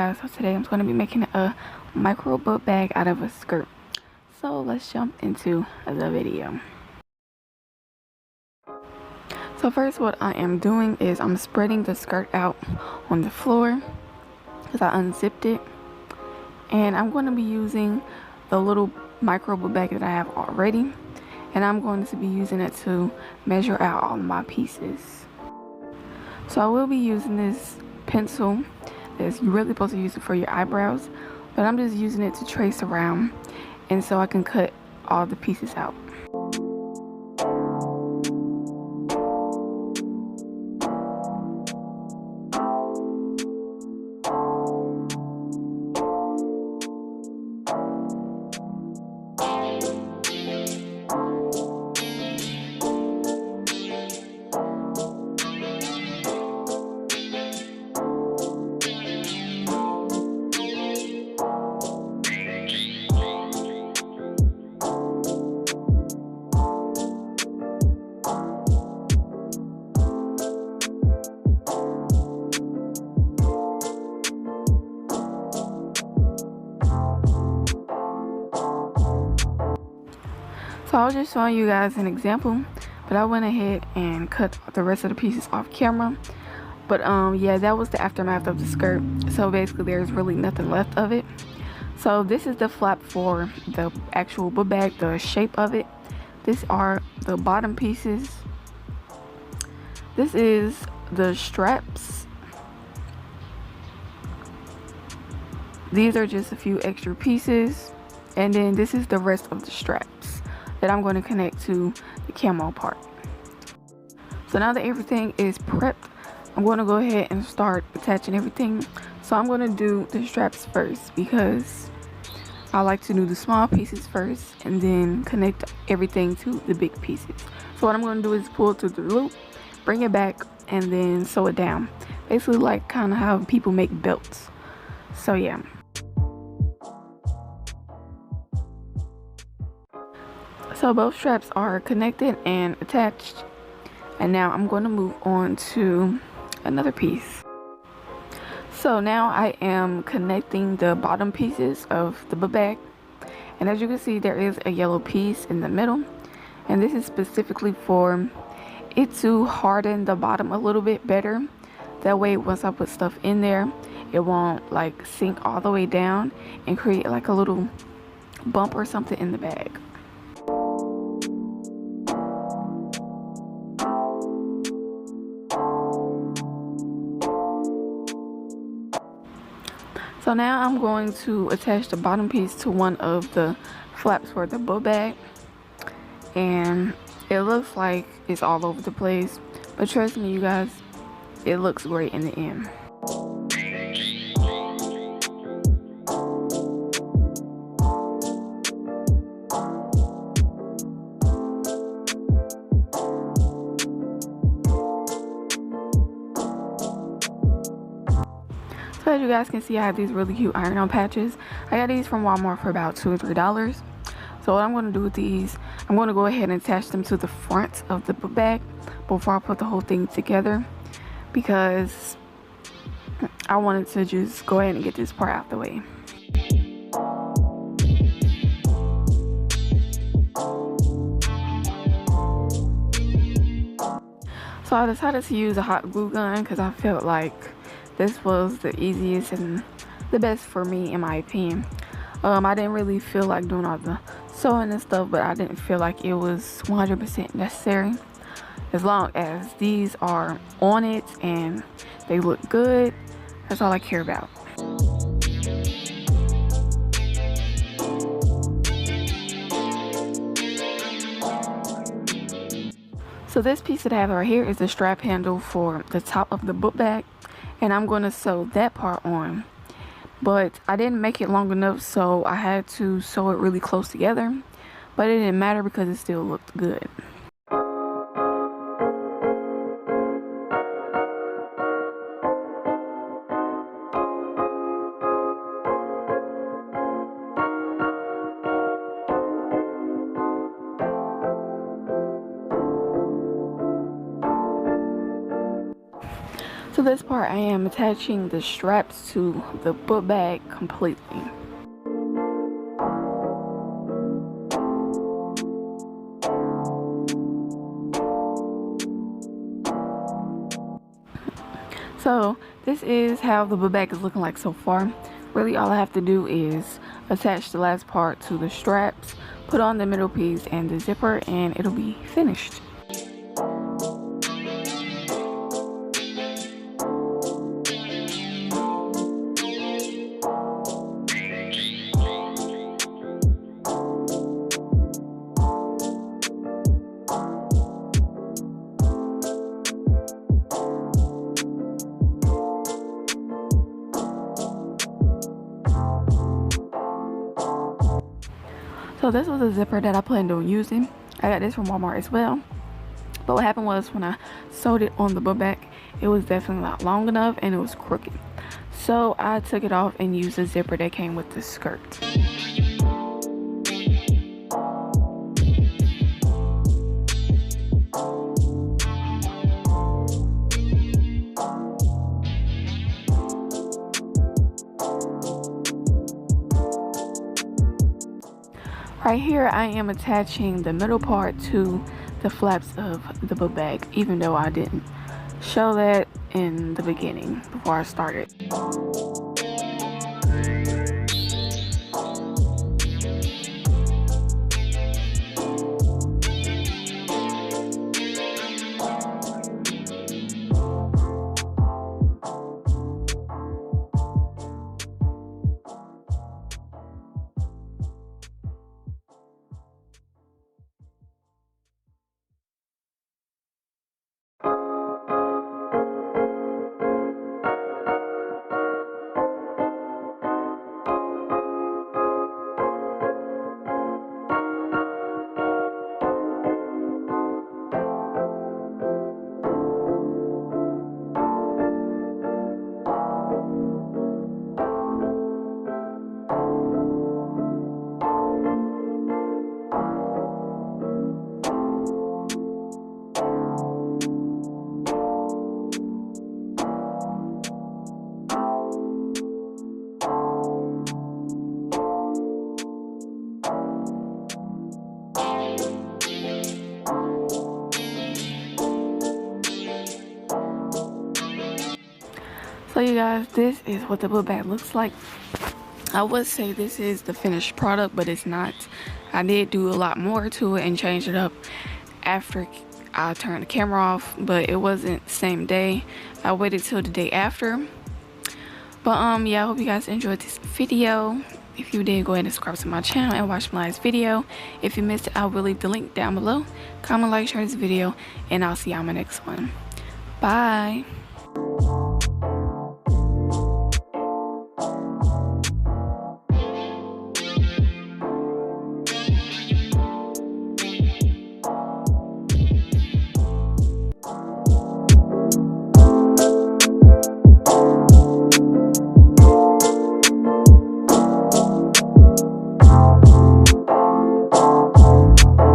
guys, so today I'm going to be making a micro book bag out of a skirt. So let's jump into the video. So first, what I am doing is I'm spreading the skirt out on the floor because I unzipped it, and I'm going to be using the little micro book bag that I have already, and I'm going to be using it to measure out all of my pieces. So I will be using this pencil. You're really supposed to use it for your eyebrows, but I'm just using it to trace around, and so I can cut all the pieces out. So I was just showing you guys an example, but I went ahead and cut the rest of the pieces off camera. But yeah, that was the aftermath of the skirt. So basically there's really nothing left of it. So this is the flap for the actual book bag, the shape of it. These are the bottom pieces. This is the straps. These are just a few extra pieces, and then this is the rest of the straps that I'm going to connect to the camo part. So now that everything is prepped, I'm going to go ahead and start attaching everything. So I'm going to do the straps first because I like to do the small pieces first and then connect everything to the big pieces. So what I'm going to do is pull to the loop, bring it back, and then sew it down. Basically like kind of how people make belts. So yeah. So both straps are connected and attached, and now I'm going to move on to another piece. So now I am connecting the bottom pieces of the book bag, and as you can see there is a yellow piece in the middle, and this is specifically for it to harden the bottom a little bit better. That way once I put stuff in there, it won't like sink all the way down and create like a little bump or something in the bag. So now I'm going to attach the bottom piece to one of the flaps for the book bag, and it looks like it's all over the place, but trust me you guys, it looks great in the end. So as you guys can see, I have these really cute iron-on patches. I got these from Walmart for about $2 or $3. So what I'm going to do with these, I'm going to go ahead and attach them to the front of the book bag before I put the whole thing together, because I wanted to just go ahead and get this part out the way. So I decided to use a hot glue gun because I felt like this was the easiest and the best for me in my opinion. I didn't really feel like doing all the sewing and stuff, but I didn't feel like it was 100% necessary. As long as these are on it and they look good, that's all I care about. So this piece that I have right here is the strap handle for the top of the book bag, and I'm going to sew that part on, but I didn't make it long enough, so I had to sew it really close together, but it didn't matter because it still looked good. So this part, I am attaching the straps to the book bag completely. So this is how the book bag is looking like so far. Really all I have to do is attach the last part to the straps, put on the middle piece and the zipper, and it'll be finished. So this was a zipper that I planned on using. I got this from Walmart as well. But what happened was when I sewed it on the book bag, it was definitely not long enough and it was crooked. So I took it off and used the zipper that came with the skirt. Right here, I am attaching the middle part to the flaps of the book bag, even though I didn't show that in the beginning before I started. So you guys, this is what the book bag looks like. I would say this is the finished product, but it's not. I did do a lot more to it and change it up after I turned the camera off, but it wasn't the same day. I waited till the day after. But yeah, I hope you guys enjoyed this video. If you did, go ahead and subscribe to my channel and watch my last video. If you missed it, I will leave the link down below. Comment, like, share this video, and I'll see you on my next one. Bye.